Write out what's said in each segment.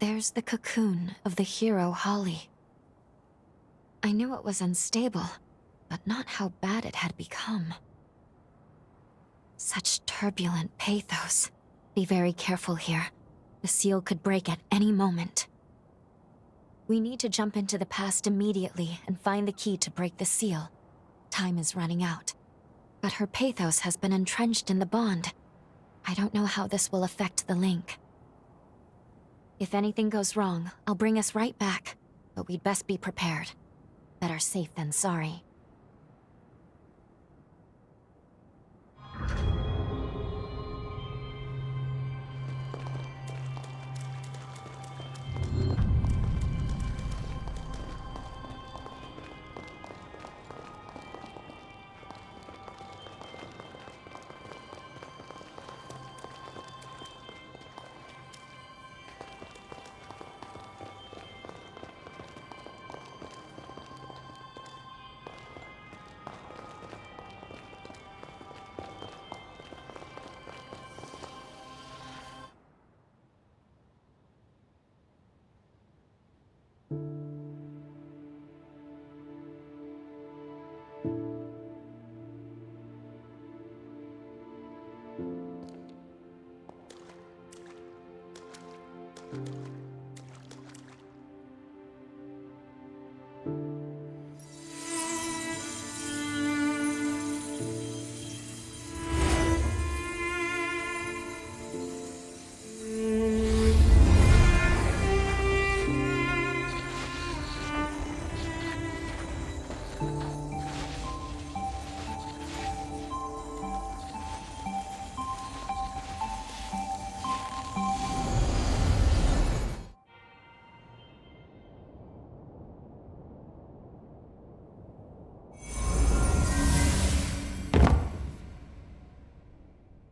There's the cocoon of the hero Holly. I knew it was unstable, but not how bad it had become. Such turbulent pathos. Be very careful here. The seal could break at any moment. We need to jump into the past immediately and find the key to break the seal. Time is running out. But her pathos has been entrenched in the bond. I don't know how this will affect the link. If anything goes wrong, I'll bring us right back, but we'd best be prepared. Better safe than sorry.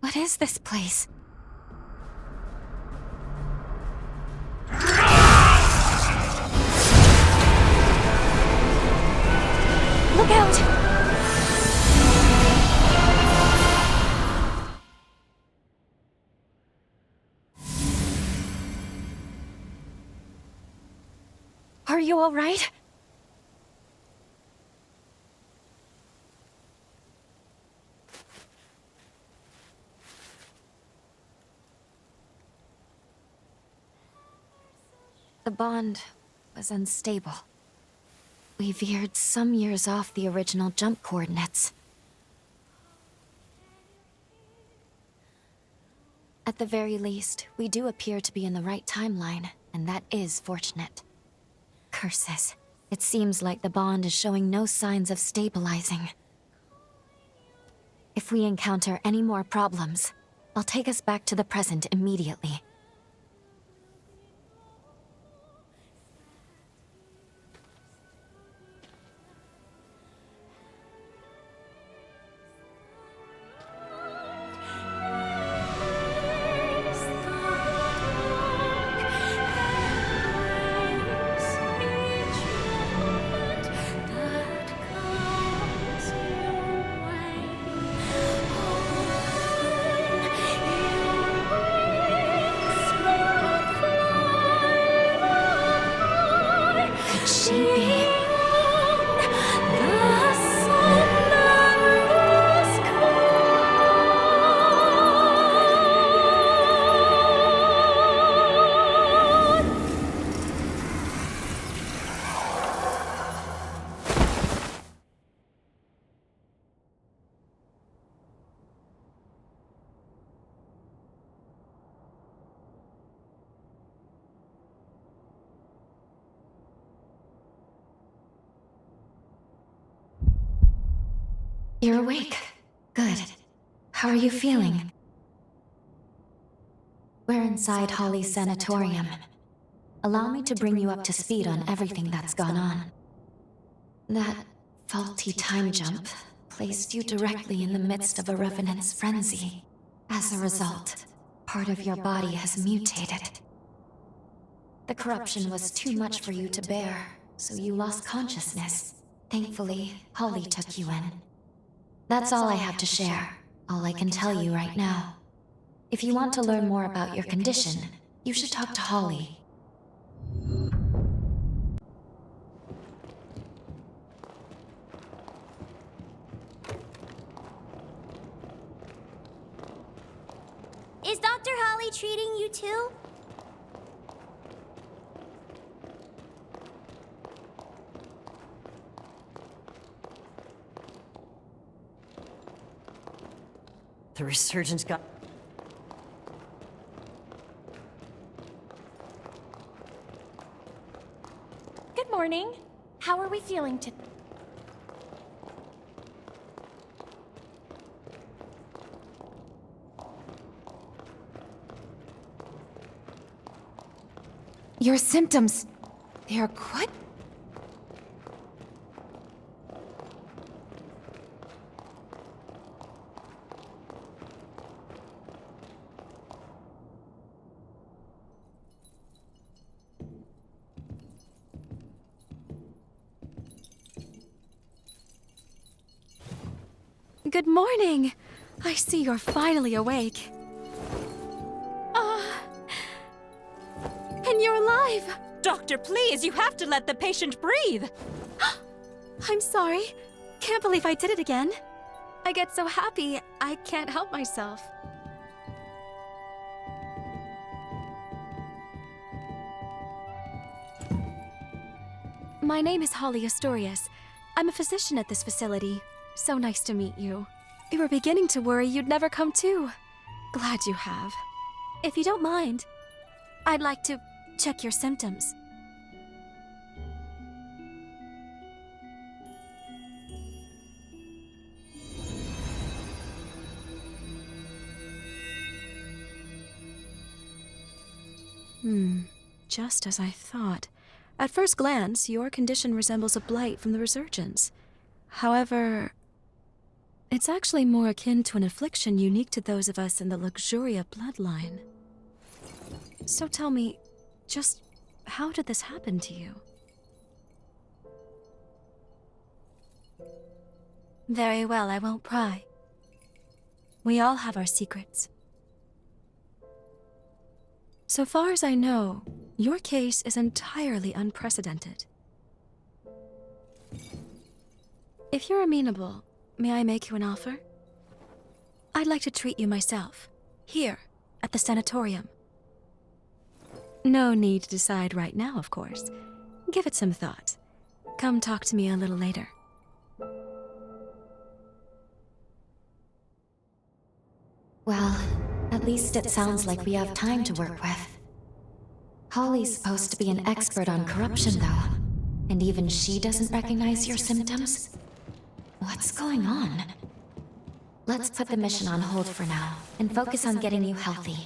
What is this place? Look out! Are you all right? The bond was unstable. We veered some years off the original jump coordinates. At the very least, we do appear to be in the right timeline, and that is fortunate. Curses. It seems like the bond is showing no signs of stabilizing. If we encounter any more problems, I'll take us back to the present immediately. You're awake. Good. How are you feeling? We're inside Holly's sanatorium. Allow me to bring you up to speed on everything that's gone on. That faulty time jump placed you directly in the midst of a revenant's frenzy. As a result, part of your body has mutated. The corruption was too much for you to bear, so you lost consciousness. Thankfully, Holly took you in. That's all I have to share, all I can tell you right now. If you want to learn more about your condition, you should talk to Holly. treating you too? The resurgence got... Good morning. How are we feeling today? Your symptoms, they are quite... Good morning. I see you're finally awake. And you're alive! Doctor, please, you have to let the patient breathe! I'm sorry. Can't believe I did it again. I get so happy, I can't help myself. My name is Holly Astorius. I'm a physician at this facility. So nice to meet you. We were beginning to worry you'd never come to. Glad you have. If you don't mind, I'd like to check your symptoms. Just as I thought. At first glance, your condition resembles a blight from the resurgence. However, it's actually more akin to an affliction unique to those of us in the Luxuria bloodline. So tell me, just how did this happen to you? Very well, I won't pry. We all have our secrets. So far as I know, your case is entirely unprecedented. If you're amenable, may I make you an offer? I'd like to treat you myself, here, at the sanatorium. No need to decide right now, of course. Give it some thought. Come talk to me a little later. Well, at least it sounds like we have time to work with. Holly's supposed to be an expert on corruption, though. And even she doesn't recognize your symptoms? What's going on? Let's put the mission on hold for now, and focus on getting you healthy.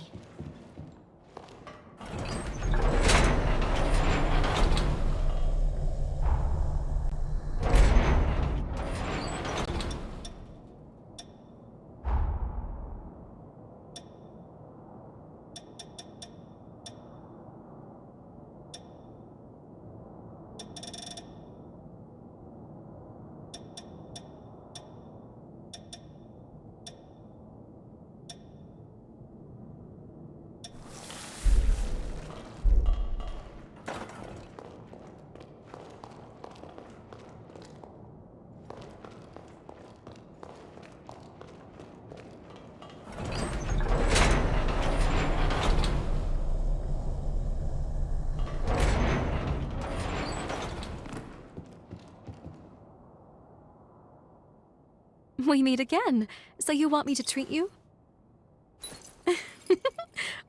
We meet again. So you want me to treat you?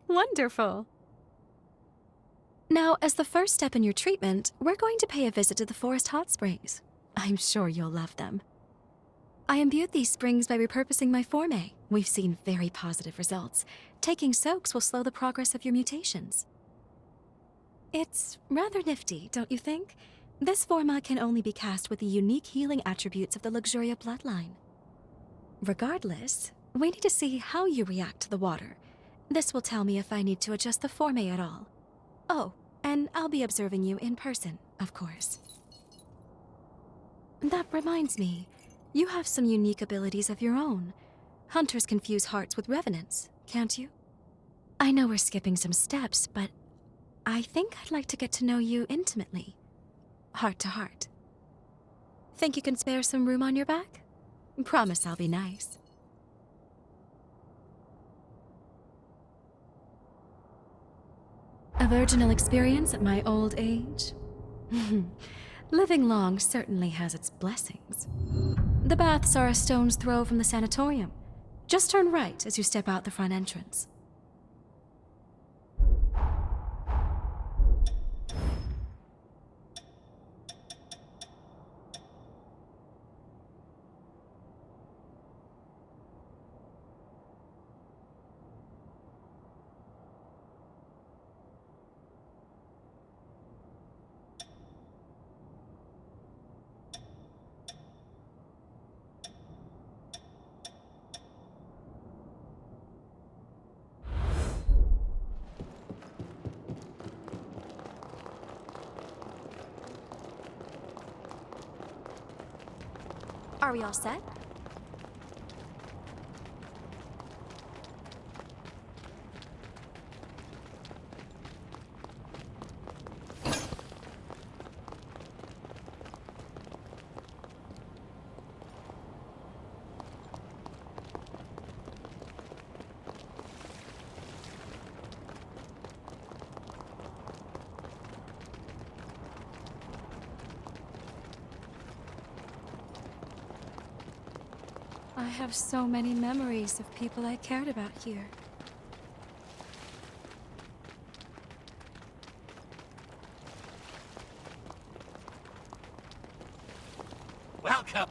Wonderful. Now, as the first step in your treatment, we're going to pay a visit to the forest hot springs. I'm sure you'll love them. I imbued these springs by repurposing my forme. We've seen very positive results. Taking soaks will slow the progress of your mutations. It's rather nifty, don't you think? This forma can only be cast with the unique healing attributes of the Luxuria bloodline. Regardless, we need to see how you react to the water. This will tell me if I need to adjust the forme at all. Oh, and I'll be observing you in person, of course. That reminds me, you have some unique abilities of your own. Hunters confuse hearts with revenants, can't you? I know we're skipping some steps, but I think I'd like to get to know you intimately, heart to heart. Think you can spare some room on your back? Promise I'll be nice. A virginal experience at my old age? Living long certainly has its blessings. The baths are a stone's throw from the sanatorium. Just turn right as you step out the front entrance. Are we all set? I have so many memories of people I cared about here. Welcome.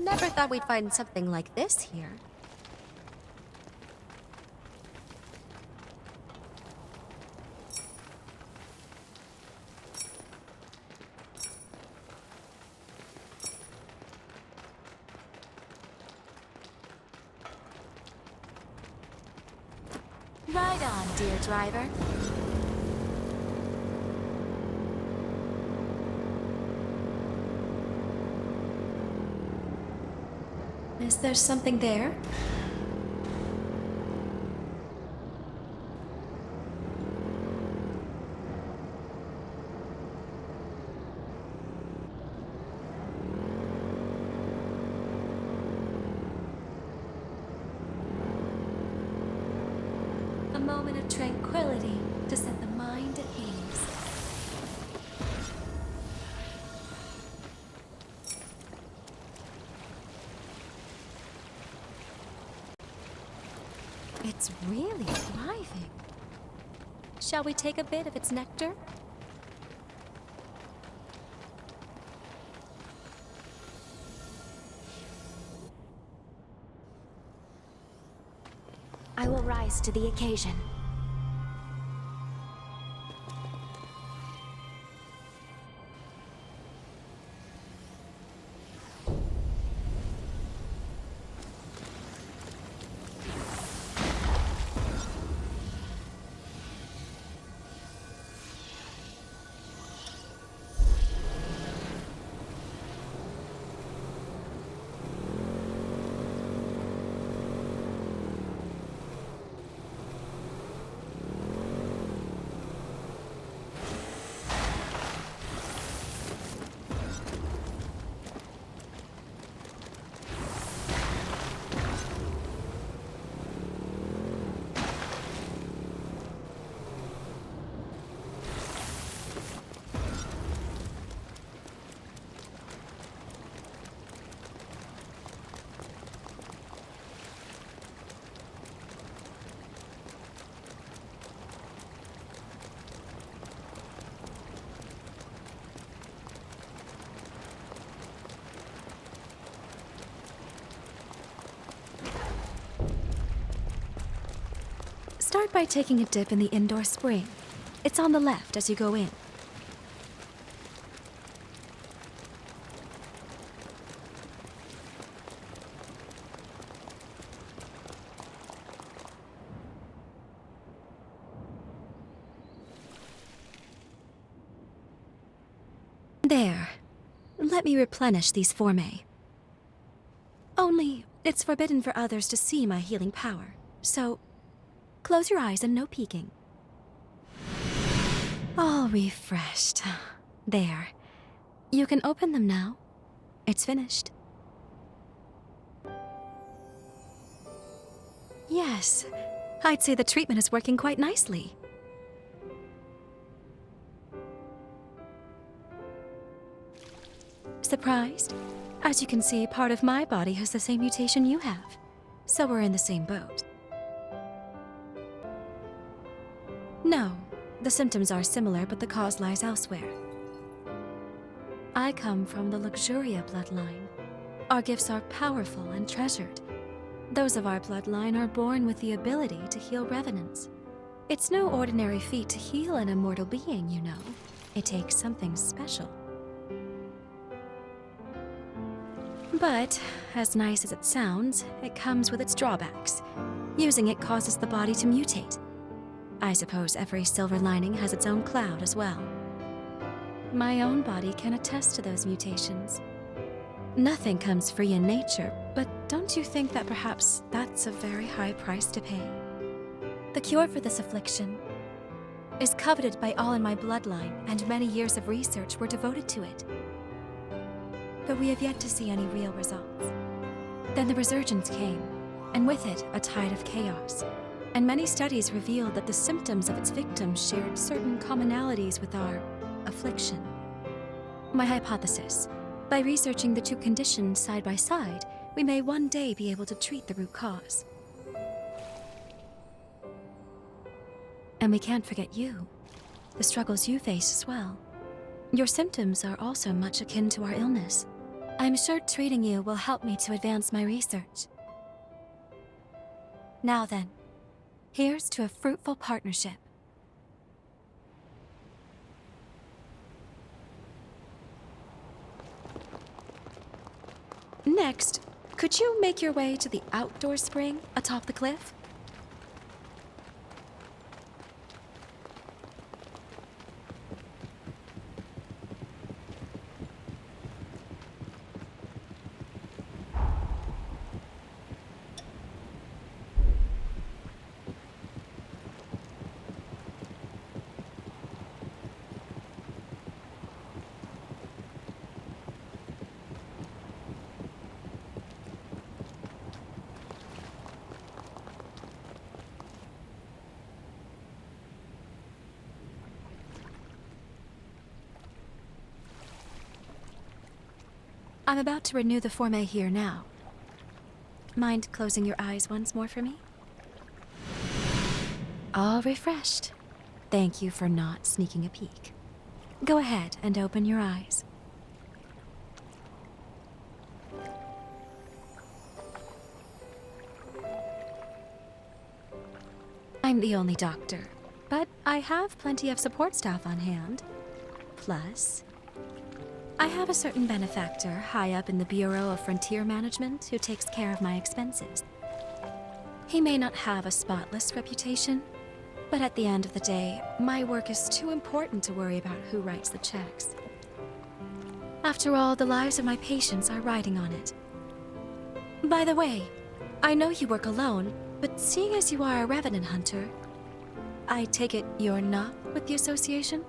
Never thought we'd find something like this here. Right on, dear driver. Is there something there? A moment of tranquility to set the mind at ease. It's really thriving. Shall we take a bit of its nectar? I will rise to the occasion. Start by taking a dip in the indoor spring. It's on the left as you go in. There. Let me replenish these formae. Only, it's forbidden for others to see my healing power, so close your eyes and no peeking. All refreshed. There. You can open them now. It's finished. Yes, I'd say the treatment is working quite nicely. Surprised? As you can see, part of my body has the same mutation you have. So we're in the same boat. No, the symptoms are similar, but the cause lies elsewhere. I come from the Luxuria bloodline. Our gifts are powerful and treasured. Those of our bloodline are born with the ability to heal revenants. It's no ordinary feat to heal an immortal being, you know. It takes something special. But, as nice as it sounds, it comes with its drawbacks. Using it causes the body to mutate. I suppose every silver lining has its own cloud as well. My own body can attest to those mutations. Nothing comes free in nature, but don't you think that perhaps that's a very high price to pay? The cure for this affliction is coveted by all in my bloodline, and many years of research were devoted to it. But we have yet to see any real results. Then the resurgence came, and with it, a tide of chaos. And many studies revealed that the symptoms of its victims shared certain commonalities with our affliction. My hypothesis: by researching the two conditions side by side, we may one day be able to treat the root cause. And we can't forget you, the struggles you face as well. Your symptoms are also much akin to our illness. I'm sure treating you will help me to advance my research. Now then, here's to a fruitful partnership. Next, could you make your way to the outdoor spring atop the cliff? I'm about to renew the formae here now. Mind closing your eyes once more for me? All refreshed. Thank you for not sneaking a peek. Go ahead and open your eyes. I'm the only doctor, but I have plenty of support staff on hand. Plus, I have a certain benefactor high up in the Bureau of Frontier Management who takes care of my expenses. He may not have a spotless reputation, but at the end of the day, my work is too important to worry about who writes the checks. After all, the lives of my patients are riding on it. By the way, I know you work alone, but seeing as you are a revenant hunter, I take it you're not with the association?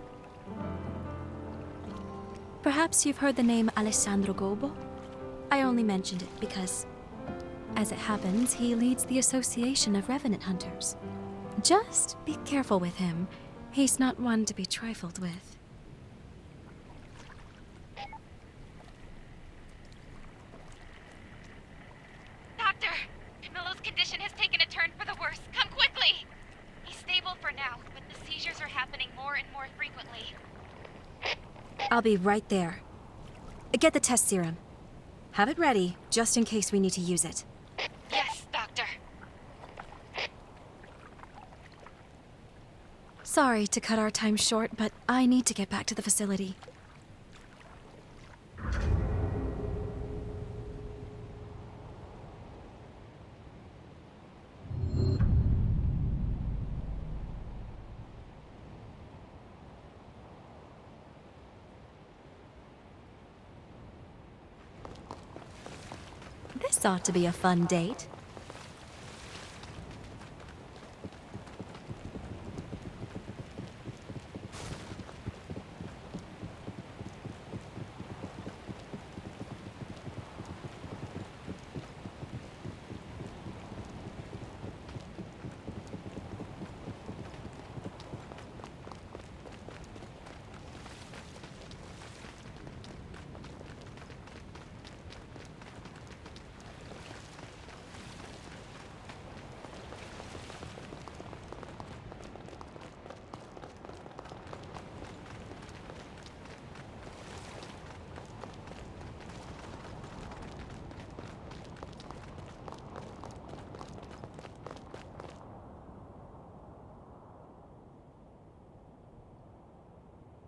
Perhaps you've heard the name Alessandro Gobo? I only mentioned it because, as it happens, he leads the Association of Revenant Hunters. Just be careful with him. He's not one to be trifled with. Doctor! Milo's condition has taken a turn for the worse. Come quickly! He's stable for now, but the seizures are happening more and more frequently. I'll be right there. Get the test serum. Have it ready, just in case we need to use it. Yes, Doctor. Sorry to cut our time short, but I need to get back to the facility. This ought to be a fun date.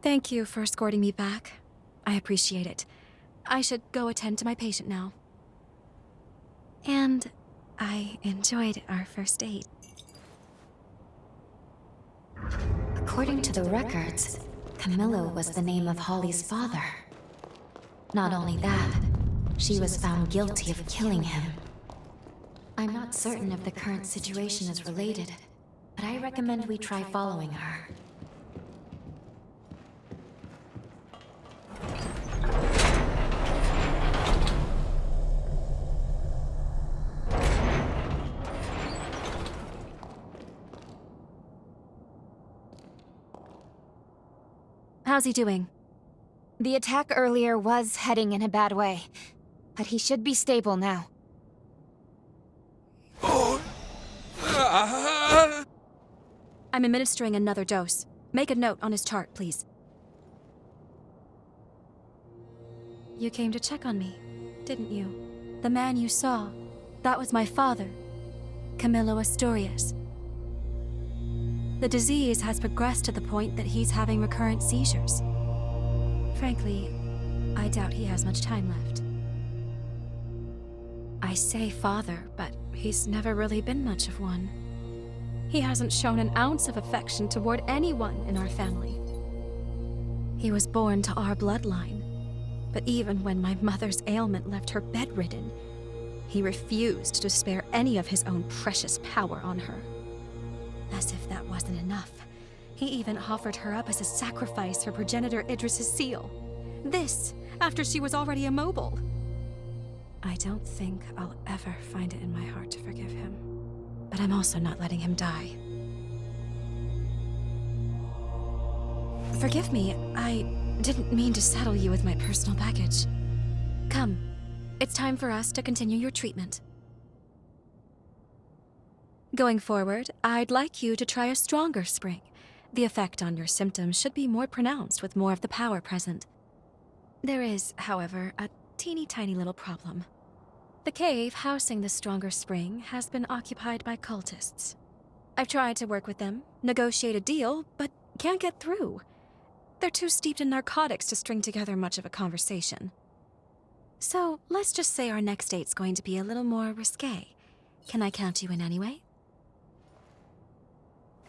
Thank you for escorting me back. I appreciate it. I should go attend to my patient now. And I enjoyed our first date. According to the records, Camillo was the name of Holly's father. Not only that, she was found guilty of killing him. I'm not certain if the current situation is related, but I recommend we try following her. How's he doing? The attack earlier was heading in a bad way, but he should be stable now. I'm administering another dose. Make a note on his chart, please. You came to check on me, didn't you? The man you saw, that was my father, Camillo Asturias. The disease has progressed to the point that he's having recurrent seizures. Frankly, I doubt he has much time left. I say father, but he's never really been much of one. He hasn't shown an ounce of affection toward anyone in our family. He was born to our bloodline, but even when my mother's ailment left her bedridden, he refused to spare any of his own precious power on her. As if that wasn't enough, he even offered her up as a sacrifice for progenitor Idris's seal. This, after she was already immobile. I don't think I'll ever find it in my heart to forgive him. But I'm also not letting him die. Forgive me, I didn't mean to saddle you with my personal baggage. Come, it's time for us to continue your treatment. Going forward, I'd like you to try a stronger spring. The effect on your symptoms should be more pronounced with more of the power present. There is, however, a teeny tiny little problem. The cave housing the stronger spring has been occupied by cultists. I've tried to work with them, negotiate a deal, but can't get through. They're too steeped in narcotics to string together much of a conversation. So let's just say our next date's going to be a little more risque. Can I count you in anyway?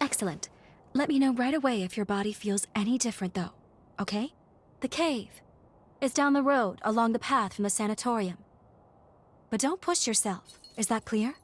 Excellent. Let me know right away if your body feels any different, though, okay? The cave is down the road along the path from the sanatorium. But don't push yourself. Is that clear?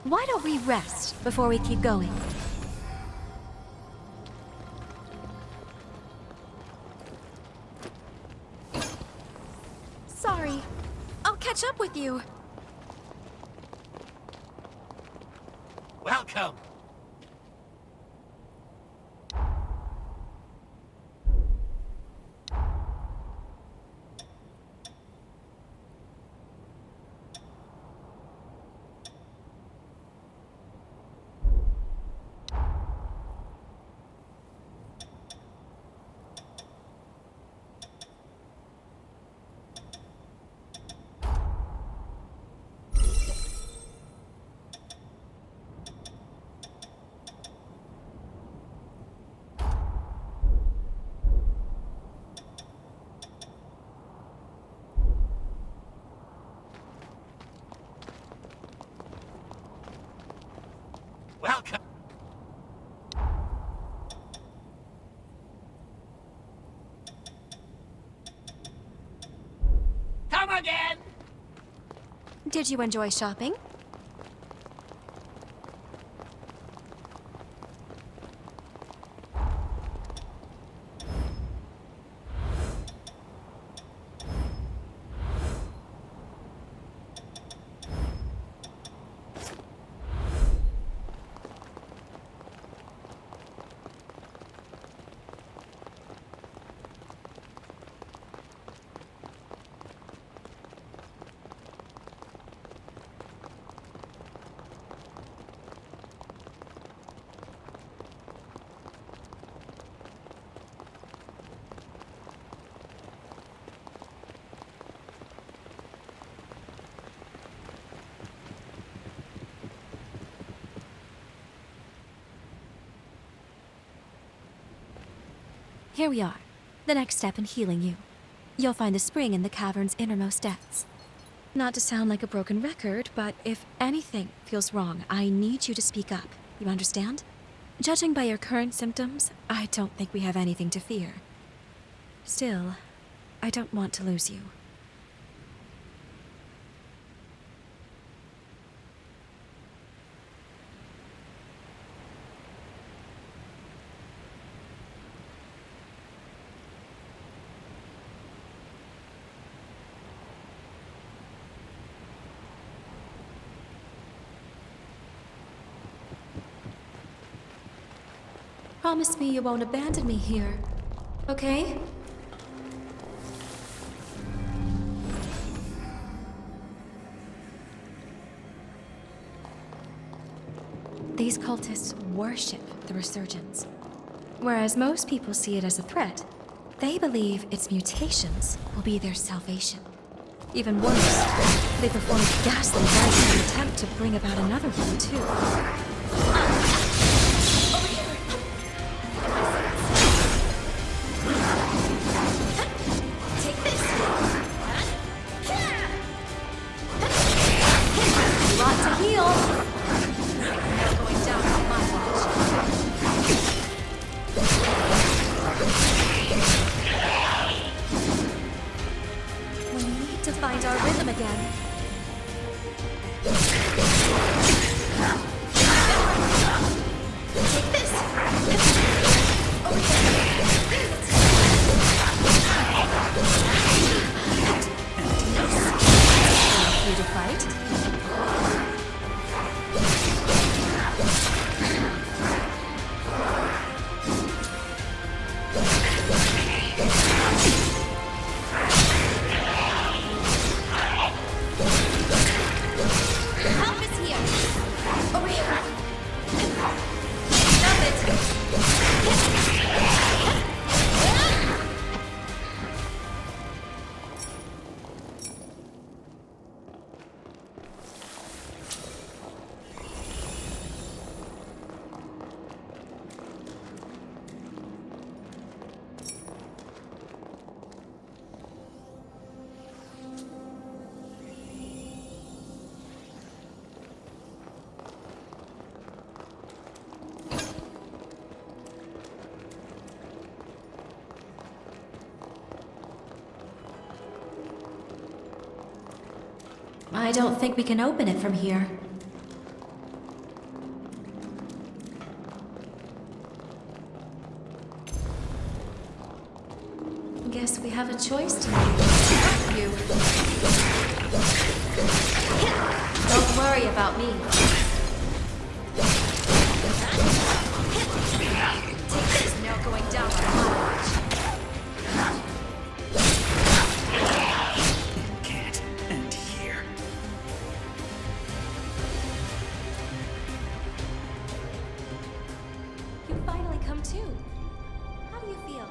Why don't we rest before we keep going? Sorry. I'll catch up with you. Welcome. Welcome. Come again. Did you enjoy shopping? Here we are. The next step in healing you. You'll find the spring in the cavern's innermost depths. Not to sound like a broken record, but if anything feels wrong, I need you to speak up. You understand? Judging by your current symptoms, I don't think we have anything to fear. Still, I don't want to lose you. Promise me you won't abandon me here, okay? These cultists worship the resurgence. Whereas most people see it as a threat, they believe its mutations will be their salvation. Even worse, they perform ghastly rites in an attempt to bring about another one, too. Find our rhythm again. Take this. You to fight? I don't think we can open it from here. guess we have a choice to make. You. Don't worry about me. Take this, now going down on my watch. It can't end here. You finally come to. How do you feel?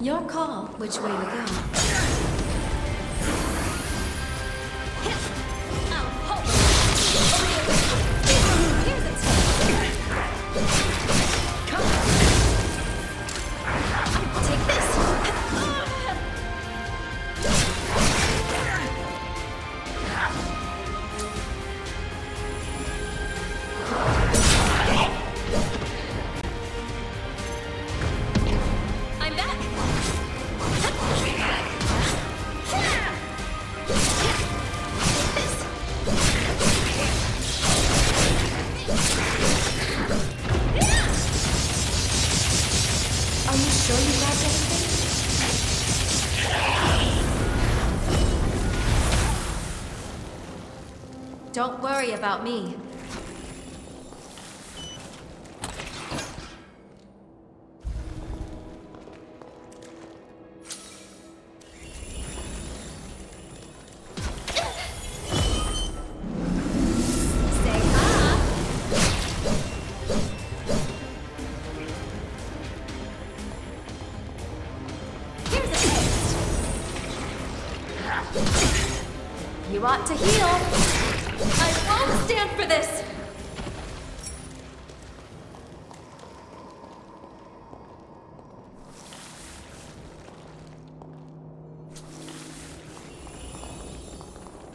Your call, which way to go. Take this. I'm back. Are you sure you grabbed everything? Don't worry about me. Say hi. Here's a taste. You ought to heal. I won't stand for this.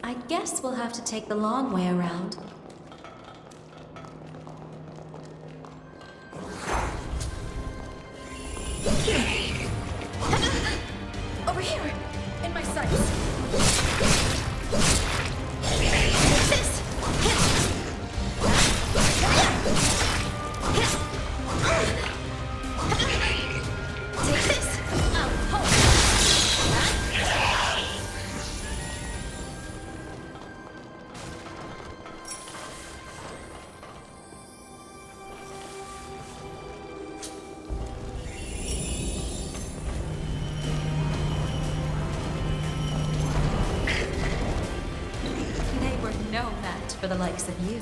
I guess we'll have to take the long way around. Over here, in my sights. This. Take this. I'll hold. They were no match for the likes of you.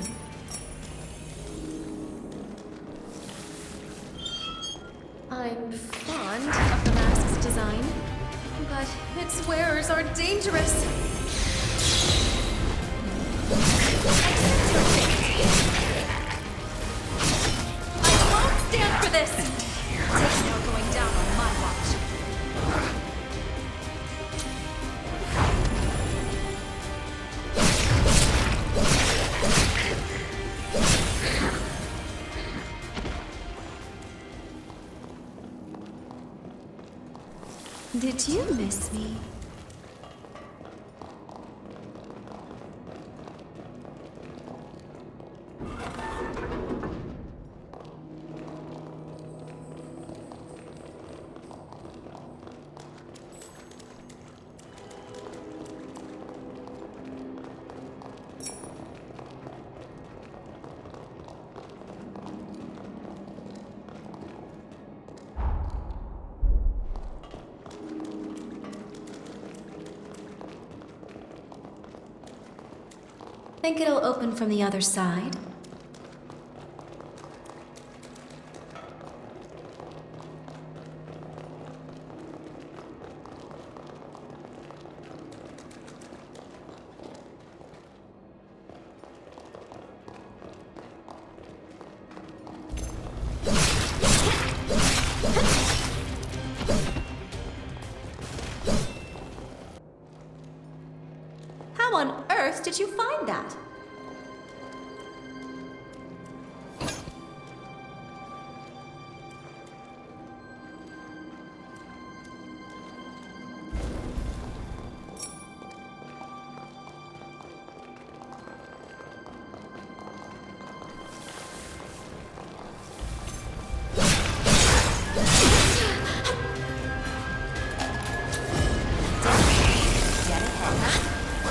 I'm fond of the mask's design, but its wearers are dangerous. I won't stand for this! Take no going down on my watch. Did you miss me? Think it'll open from the other side? How on earth did you find that?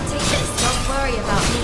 Take this, don't worry about me.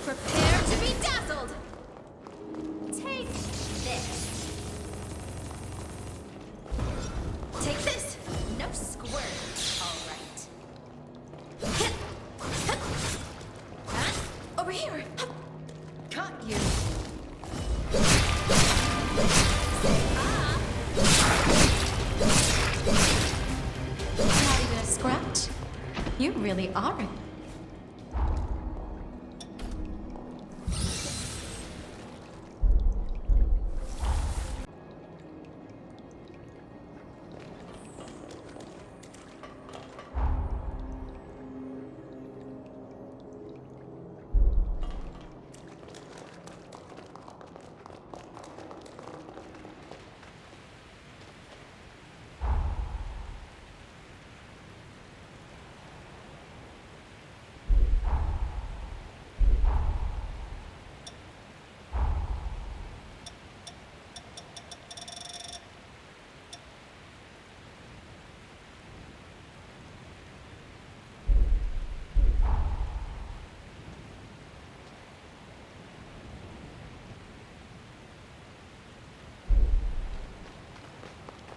Prepare to be dazzled! Take this. Take this! No squirt. All right. Over here! Caught you. Not even a scratch? You really aren't.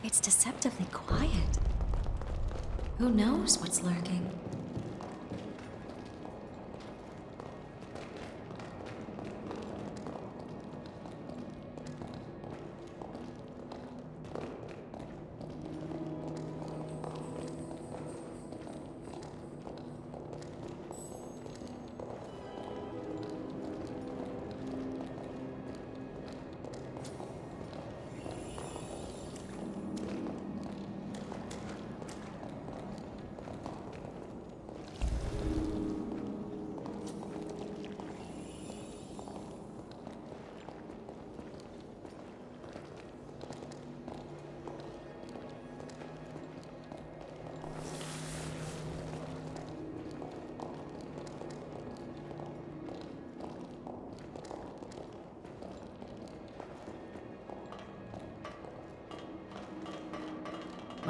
It's deceptively quiet. Who knows what's lurking?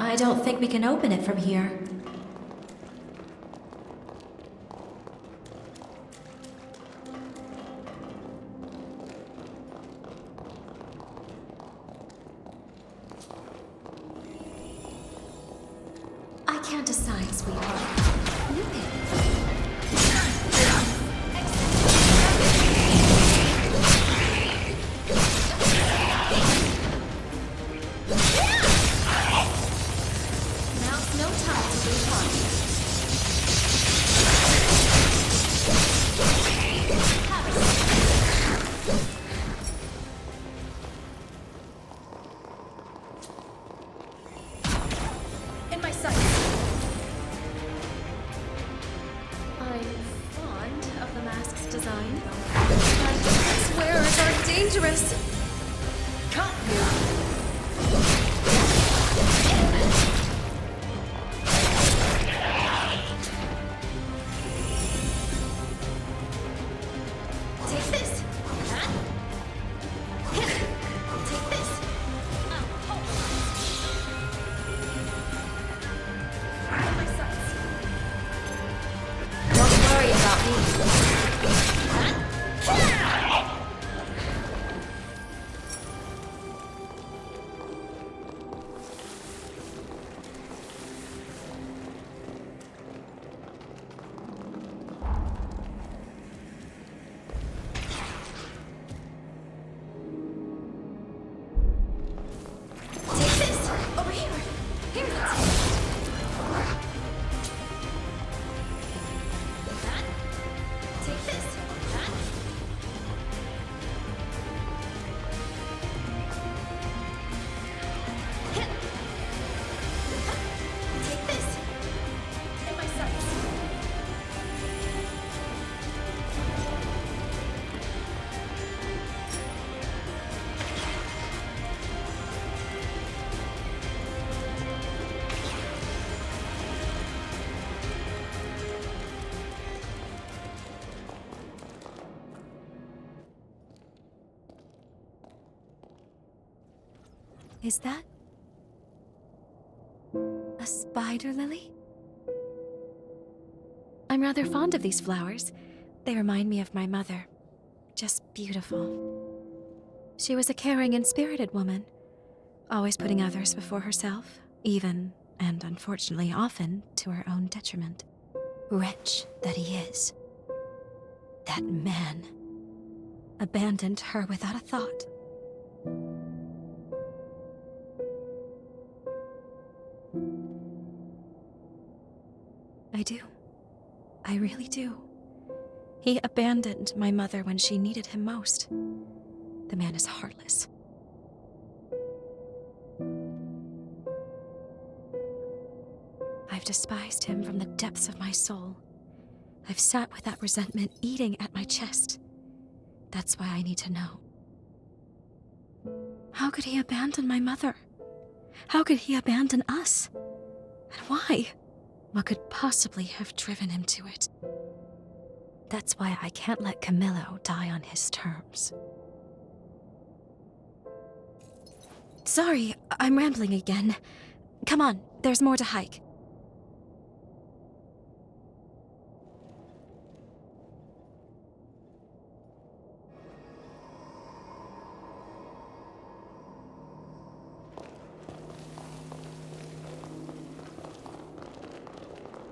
I don't think we can open it from here. I can't decide, sweetheart. You pick. fine. But swearers are dangerous. Cut you. Take this. Huh? Take this. My sights. Don't worry about me. Take this. Over here. Here's it. Huh? Take this. Huh? Take this. In my sights. Is that a spider lily? I'm rather fond of these flowers. They remind me of my mother. Just beautiful. She was a caring and spirited woman, always putting others before herself, even, and unfortunately often, to her own detriment. Wretch that he is. That man abandoned her without a thought. I do. I really do. He abandoned my mother when she needed him most. The man is heartless. I've despised him from the depths of my soul. I've sat with that resentment eating at my chest. That's why I need to know. How could he abandon my mother? How could he abandon us? And why? What could possibly have driven him to it? That's why I can't let Camillo die on his terms. Sorry, I'm rambling again. Come on, there's more to hike.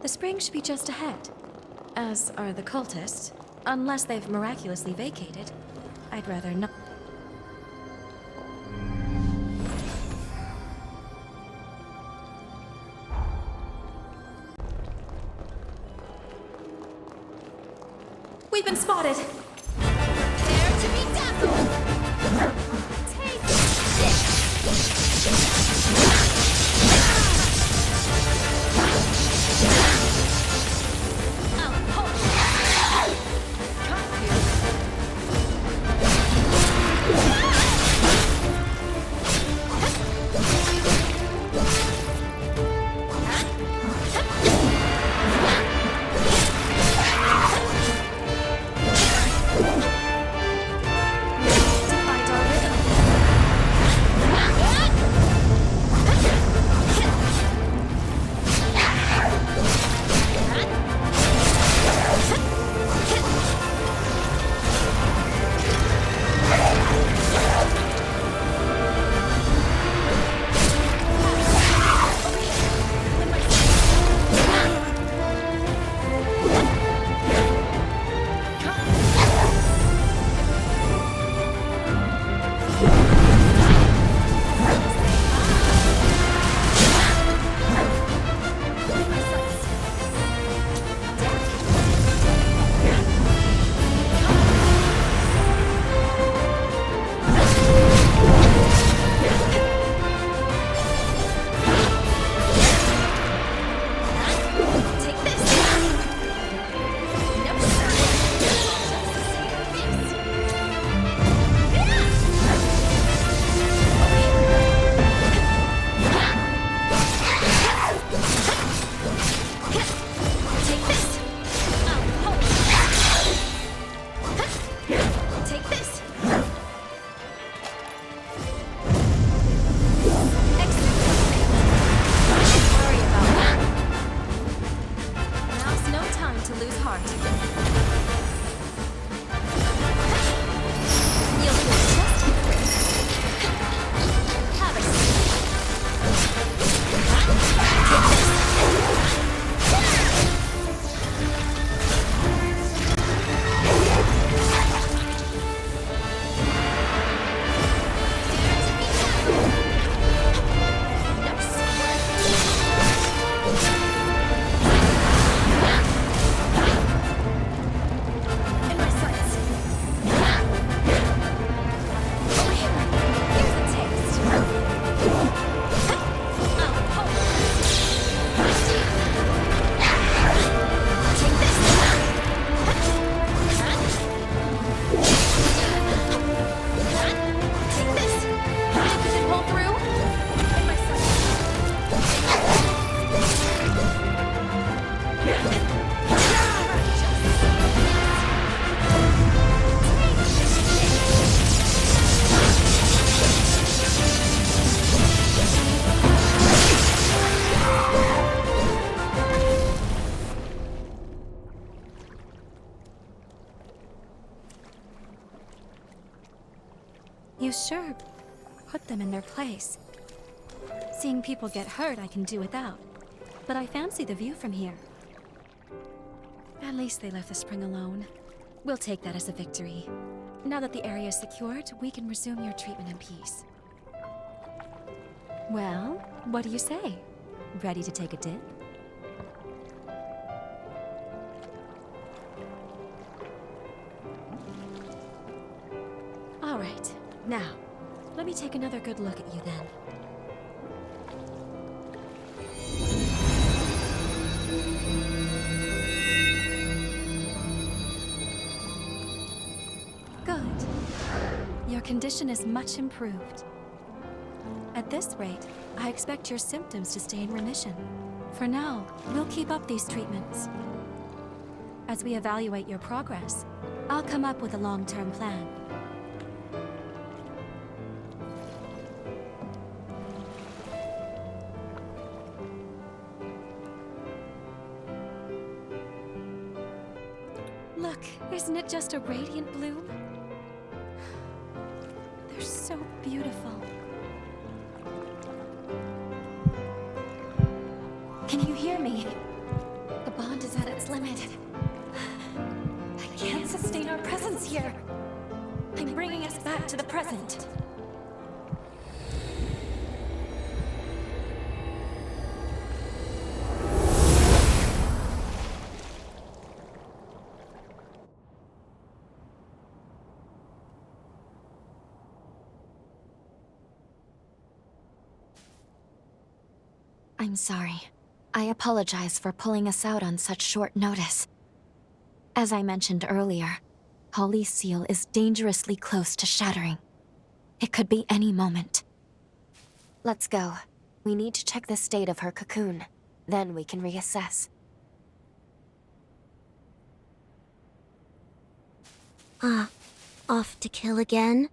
The spring should be just ahead, as are the cultists, unless they've miraculously vacated. I'd rather not. We've been spotted! Dare to be dazzled! Take this! You sure put them in their place. Seeing people get hurt I can do without, but I fancy the view from here. At least they left the spring alone. We'll take that as a victory. Now that the area is secured, we can resume your treatment in peace. Well, what do you say? Ready to take a dip? All right. Now, let me take another good look at you then. Good. Your condition is much improved. At this rate, I expect your symptoms to stay in remission. For now, we'll keep up these treatments. As we evaluate your progress, I'll come up with a long-term plan. Look, isn't it just a radiant bloom? They're so beautiful. Can you hear me? The bond is at its limit. I can't sustain our presence here. I'm bringing us back to the present. I'm sorry. I apologize for pulling us out on such short notice. As I mentioned earlier, Holly's seal is dangerously close to shattering. It could be any moment. Let's go. We need to check the state of her cocoon. Then we can reassess. Off to kill again?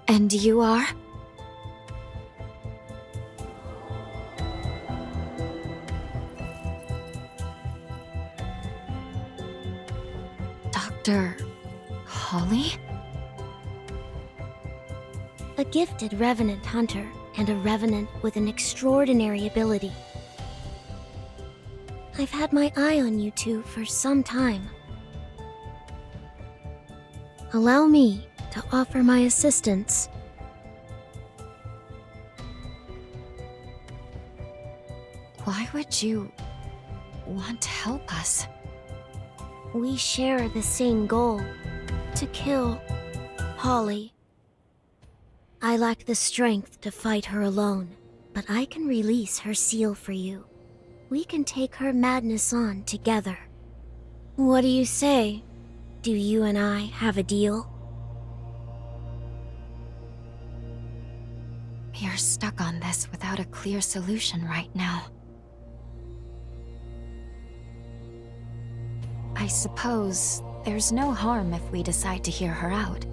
And you are? Dr. Holly? A gifted revenant hunter, and a revenant with an extraordinary ability. I've had my eye on you two for some time. Allow me to offer my assistance. Why would you want to help us? We share the same goal, to kill Holly. I lack the strength to fight her alone, but I can release her seal for you. We can take her madness on together. What do you say? Do you and I have a deal? We are stuck on this without a clear solution right now. I suppose there's no harm if we decide to hear her out.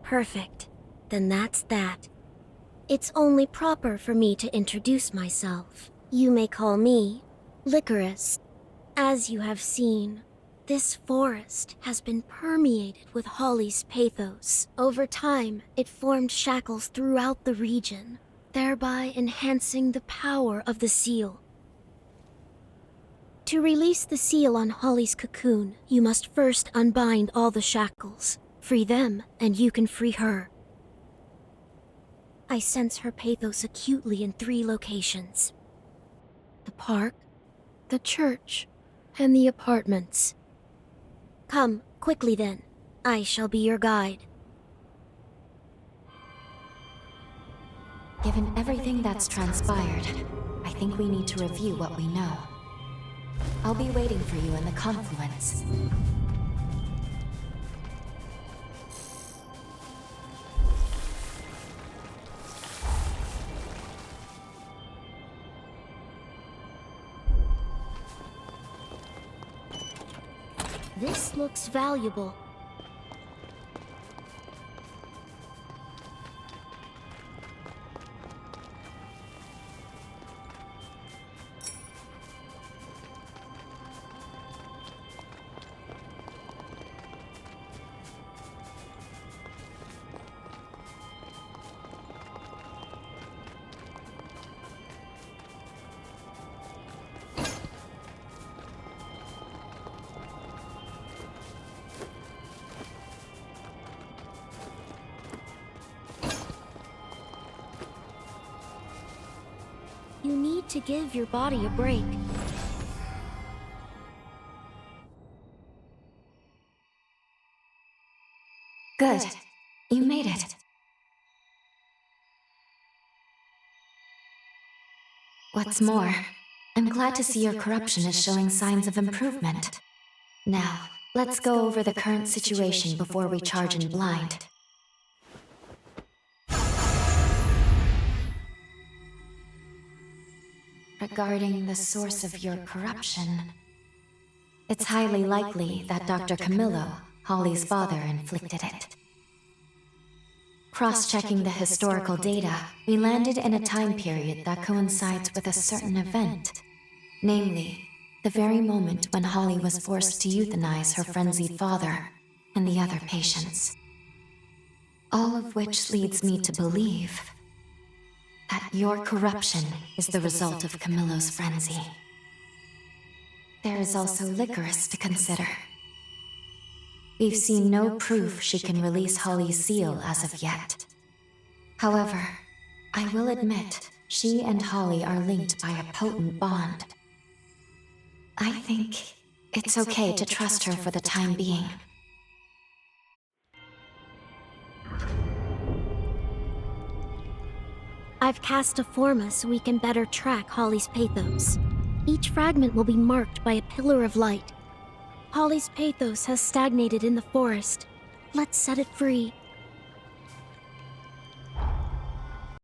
Perfect. Then that's that. It's only proper for me to introduce myself. You may call me Licorice. As you have seen, this forest has been permeated with Holly's pathos. Over time, it formed shackles throughout the region, thereby enhancing the power of the seal. To release the seal on Holly's cocoon, you must first unbind all the shackles. Free them, and you can free her. I sense her pathos acutely in 3 locations: the park, the church, and the apartments. Come, quickly then. I shall be your guide. Given everything that's transpired, I think we need to review what we know. I'll be waiting for you in the confluence. This looks valuable. You need to give your body a break. Good. You made it. What's more, I'm glad to see your corruption is showing signs of improvement. Now, let's go over the current situation before we charge in blind. Regarding the source of your corruption, it's highly likely that Dr. Camillo, Holly's father, inflicted it. Cross-checking the historical data, we landed in a time period that coincides with a certain event. Namely, the very moment when Holly was forced to euthanize her frenzied father and the other patients. All of which leads me to believe that your corruption is the result of Camillo's frenzy. There is also Licorice to consider. We've seen no proof she can release Holly's seal as of yet. However, I will admit she and Holly are linked by a potent bond. I think it's okay to trust her for the time being. I've cast a forma so we can better track Holly's pathos. Each fragment will be marked by a pillar of light. Holly's pathos has stagnated in the forest. Let's set it free.